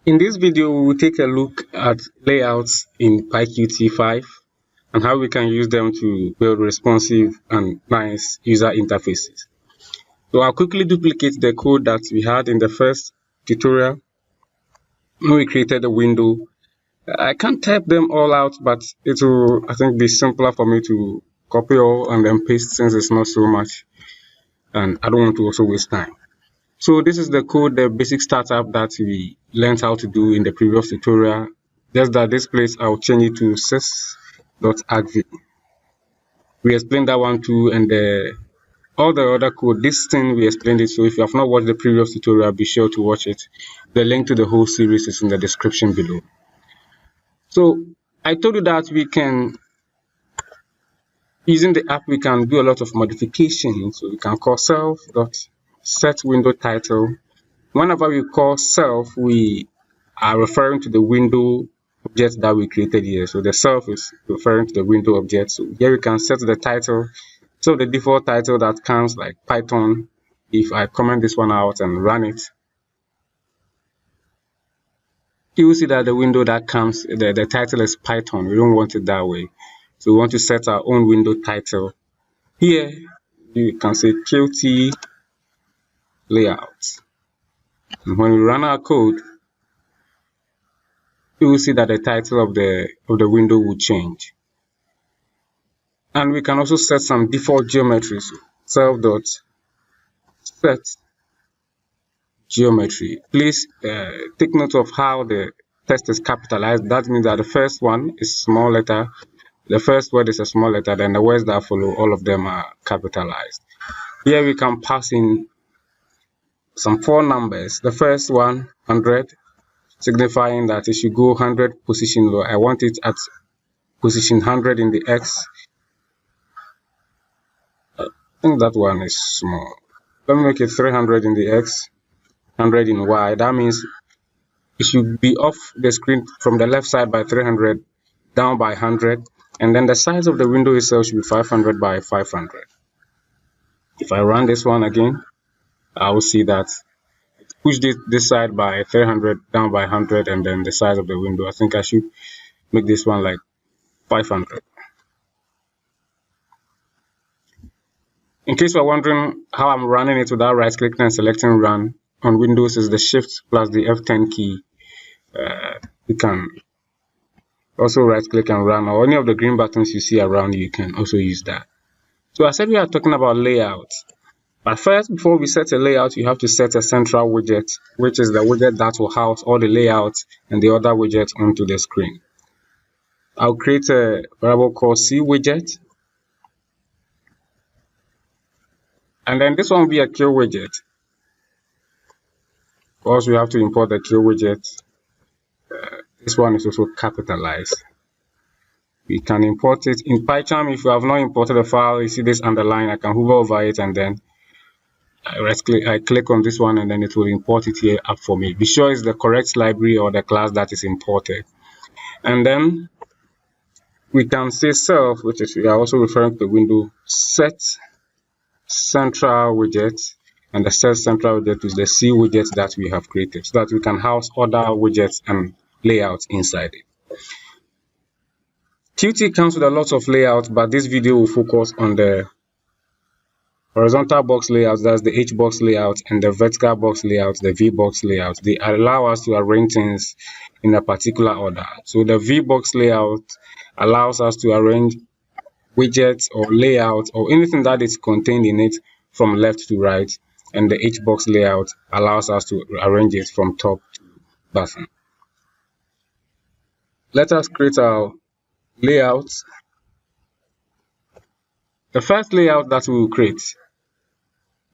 In this video, we will take a look at layouts in PyQt5 and how we can use them to build responsive and nice user interfaces. So I'll quickly duplicate the code that we had in the first tutorial when we created a window. I can't type them all out, but it will, I think, be simpler for me to copy all and then paste since it's not so much, and I don't want to also waste time. So this is the code, the basic startup that we learned how to do in the previous tutorial. Just that this place, I'll change it to sys.argv. We explained that one too, and all the other code, this thing we explained it. So if you have not watched the previous tutorial, be sure to watch it. The link to the whole series is in the description below. So I told you that we can, using the app, we can do a lot of modifications. So we can call self.set window title. Whenever we call self, we are referring to the window object that we created here. So the self is referring to the window object. So here we can set the title. So the default title that comes like Python. If I comment this one out and run it, you will see that the window that comes, the title is Python. We don't want it that way. So we want to set our own window title. Here you can say Qt Layouts. And when we run our code, you will see that the title of the window will change. And we can also set some default geometry. So self.set geometry. Please take note of how the text is capitalized. That means that the first one is small letter. The first word is a small letter, then the words that follow, all of them are capitalized. Here we can pass in some 4 numbers. The first one, 100, signifying that it should go 100 position low. I want it at position 100 in the X. I think that one is small. Let me make it 300 in the X, 100 in Y. That means it should be off the screen from the left side by 300, down by 100. And then the size of the window itself should be 500 by 500. If I run this one again, I will see that it pushed this side by 300, down by 100, and then the size of the window. I think I should make this one like 500. In case you're wondering how I'm running it without right-clicking and selecting Run, on Windows is the Shift plus the F10 key. You can also right-click and run, or any of the green buttons you see around you can also use that. So I said we are talking about layout. But first, before we set a layout, you have to set a central widget, which is the widget that will house all the layouts and the other widgets onto the screen. I'll create a variable called cWidget. And then this one will be a kill widget. Of course, we have to import the kill widget. This one is also capitalized. We can import it in PyCharm. If you have not imported a file, you see this underline, I can hover over it and then I click on this one and then it will import it here up for me. Be sure it's the correct library or the class that is imported. And then we can say self, which is we are also referring to the window, set central widget, and the set central widget is the cWidget that we have created, so that we can house other widgets and layouts inside it. Qt comes with a lot of layouts, but this video will focus on the horizontal box layouts, that's the H box layout, and the vertical box layouts, the V box layouts. They allow us to arrange things in a particular order. So the V box layout allows us to arrange widgets or layouts or anything that is contained in it from left to right, and the H box layout allows us to arrange it from top to bottom. Let us create our layouts. The first layout that we will create,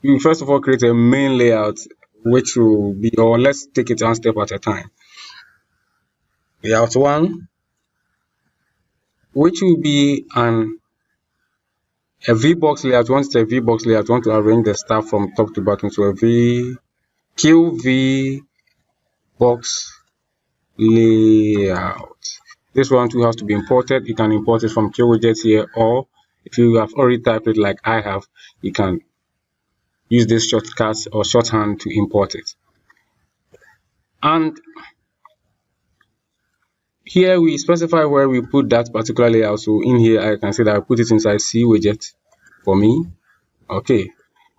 we will first of all create a main layout, which will be, or let's take it one step at a time. Layout 1, which will be a V-box layout. Once it's a V-box layout, you want to arrange the stuff from top to bottom. So a QV box layout. This one too has to be imported. You can import it from QWidget here, or if you have already typed it like I have, you can use this shortcut or shorthand to import it. And here we specify where we put that particular layout. So in here I can say that I put it inside C widget for me. Okay,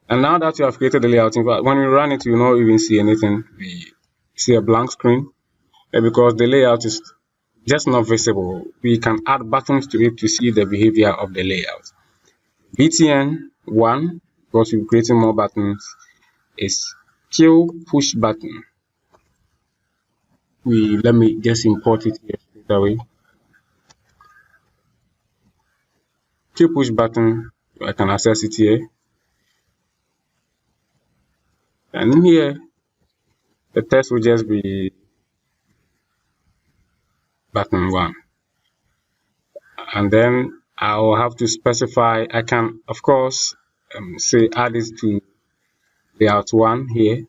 and now that you have created the layout, in fact when we run it you will not even see anything. We see a blank screen because the layout is just not visible. We can add buttons to it to see the behavior of the layout. btn1, because we're creating more buttons, is kill push button. Let me just import it here straight away. Kill push button, I can access it here, and in here the text will just be button 1, and then I'll have to specify. I can of course say add it to layout 1 here,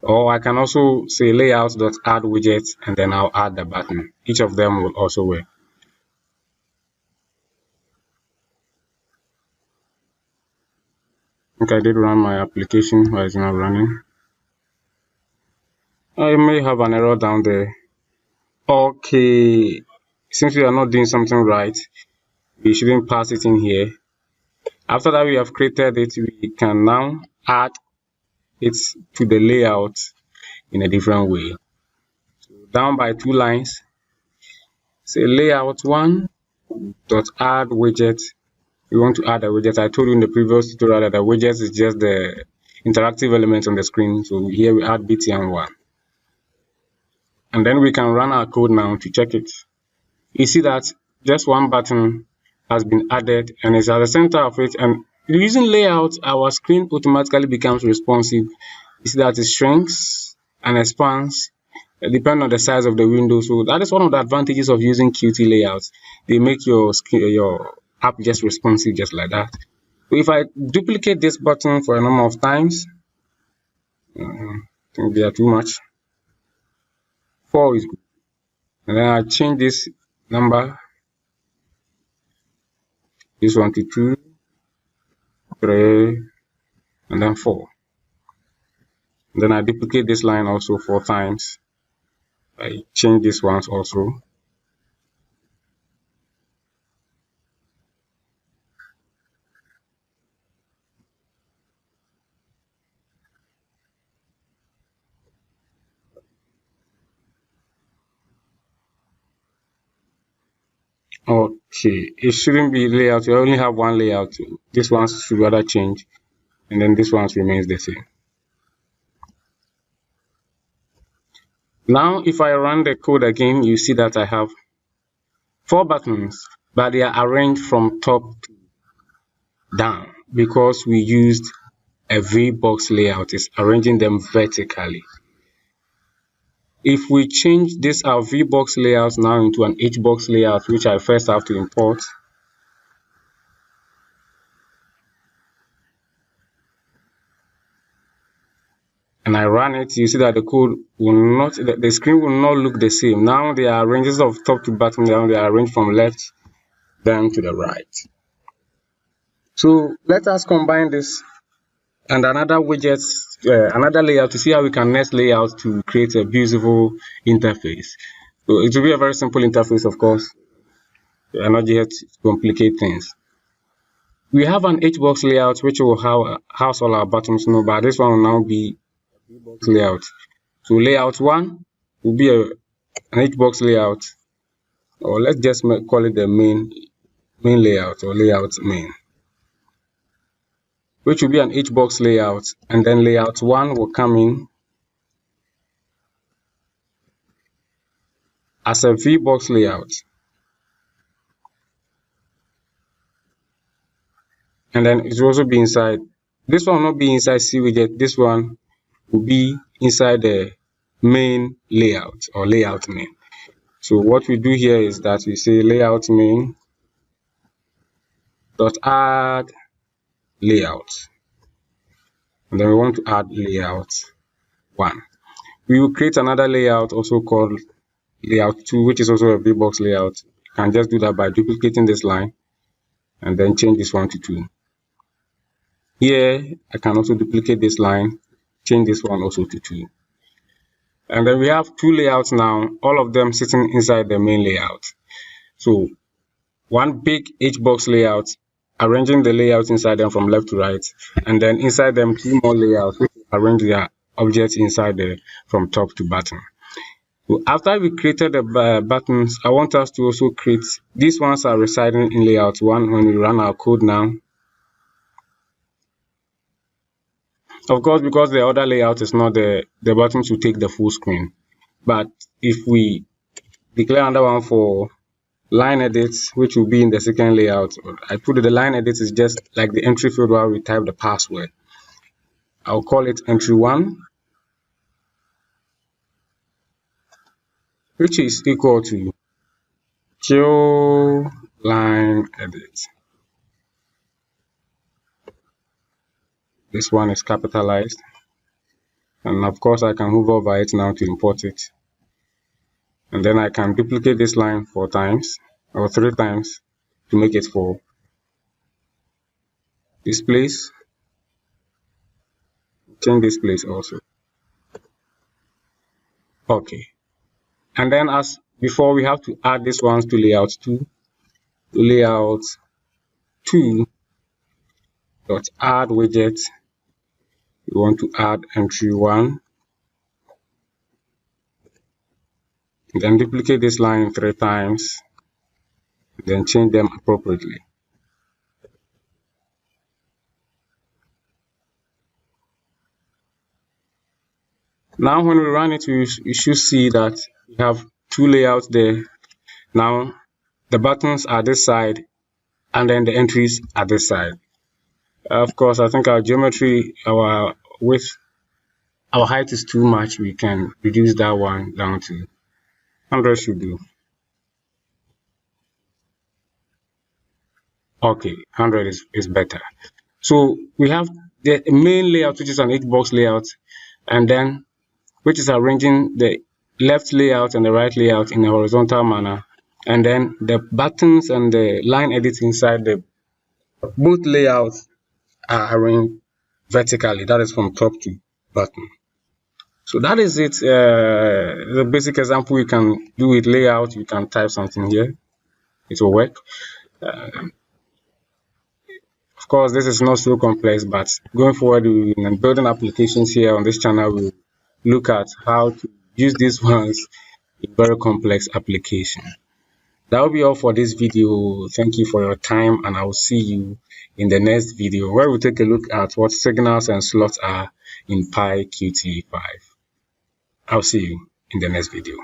or I can also say layout.add widget and then I'll add the button. Each of them will also work. Okay, I did run my application, but it's not running. I may have an error down there. Okay, since we are not doing something right, we shouldn't pass it in here. After that we have created it, we can now add it to the layout in a different way. So down by 2 lines, say layout1 dot add widget. We want to add a widget. I told you in the previous tutorial that the widget is just the interactive element on the screen. So here we add btn1, and then we can run our code now to check it. You see that just one button has been added and it's at the center of it, and using layout our screen automatically becomes responsive. You see that it shrinks and expands depending on the size of the window. So that is one of the advantages of using Qt layouts. They make your app just responsive just like that. So if I duplicate this button for a number of times, I think they are too much. 4 is good, and then I change this number, this one to 2, 3, and then 4. And then I duplicate this line also 4 times. I change this ones also. Okay, it shouldn't be layout. You only have one layout. This one should rather change, and then this one remains the same. Now if I run the code again, you see that I have 4 buttons, but they are arranged from top to down because we used a V-box layout. It's arranging them vertically. If we change this our V-box layout now into an H-box layout, which I first have to import, and I run it, you see that the code will not, the screen will not look the same. Now they are arranged of top to bottom down. They are arranged from left down to the right. So let us combine this and another widget, another layout to see how we can nest layout to create a beautiful interface. So it will be a very simple interface, of course. We are not here to complicate things. We have an H-box layout which will house all our buttons, but this one will now be a V-box layout. So layout 1 will be an H-box layout, or let's just call it the main layout or layout main, which will be an H-box layout, and then layout 1 will come in as a V-box layout, and then it will also be inside. This one will not be inside C widget. This one will be inside the main layout or layout main. So what we do here is that we say layout main dot add layout, and then we want to add layout 1. We will create another layout also called layout 2, which is also a V-box layout. You can just do that by duplicating this line and then change this one to 2. Here I can also duplicate this line, change this one also to 2. And then we have two layouts now, all of them sitting inside the main layout. So one big H-box layout, arranging the layouts inside them from left to right, and then inside them two more layouts which arrange their objects inside there from top to bottom. So after we created the buttons, I want us to also create, these ones are residing in layout 1 when we run our code now. Of course, because the other layout is not the buttons will take the full screen. But if we declare another one for line edits, which will be in the second layout, I put it, the line edits is just like the entry field where we type the password. I'll call it entry 1, which is equal to show line edit. This one is capitalized, and of course I can hover over it now to import it, and then I can duplicate this line 4 times or 3 times to make it 4. This place, change this place also. Okay, and then as before, we have to add these ones to layout 2. Layout 2 dot add widget. We want to add entry 1, then duplicate this line 3 times, then change them appropriately. Now when we run it, you should see that we have 2 layouts there. Now the buttons are this side and then the entries are this side. Of course, I think our geometry, our width, our height is too much. We can reduce that one down to 100 should do. Okay, 100 is better. So we have the main layout, which is an H-box layout, and then which is arranging the left layout and the right layout in a horizontal manner, and then the buttons and the line edits inside the both layouts are arranged vertically, that is from top to bottom. So that is it. The basic example you can do with layout. You can type something here, it will work. Of course, this is not so complex, but going forward, in building applications here on this channel, we'll look at how to use these ones in very complex application. That will be all for this video. Thank you for your time, and I will see you in the next video where we'll take a look at what signals and slots are in PyQt5. I'll see you in the next video.